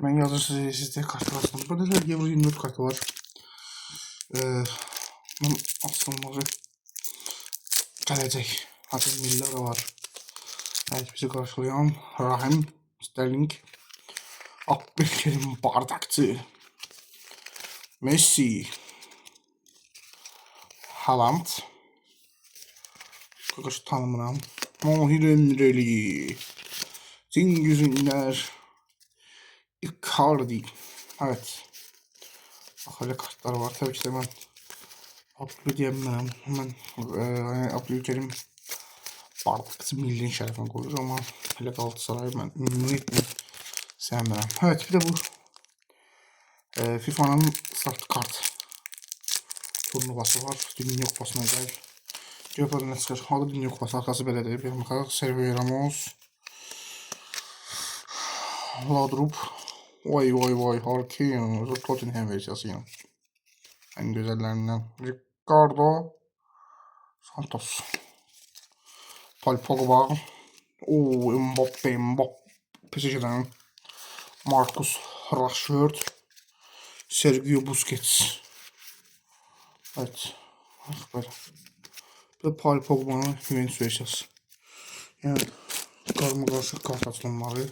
Ben yazırsız sizde kartlar açtım. Burada da Euro 24 kartı var. Ben aslında gelecek. Hatta Miller var. Evet, bizi karşılayan Raheem Sterling. Abdülkerim Bardakçı. Messi. Haaland. Kakış tanımıram. Mahir Emreli. Cengiz Ünder. Icardi. Evet. Öyle kartlar var. Tabii ki de ben Abdülkerim hemen Abdülkerim Bardakçı milliyin şerefine koyuyor ama hele Galatasaray ben ümit mi sevmiyorum. Evet, bir de bu FIFA'nın start kart turnuvası var. Dünya Kupası'na gəlir. Görəndə nə çıxır? Halı Dünya Kupası arxası belədir. Bir baxaq. Sergio Ramos. Laudrup. Vay. Harika. Tottenham versiyası yine. En güzellerinden. Ricardo. Santos. Paul Pogba. Mbappe. PSG'den. Marcus Rashford. Sergio Busquets. Evet. Bak böyle. Bu Paul Pogba'nın Juventus versiyası. Yani karma karışık kart açılımları.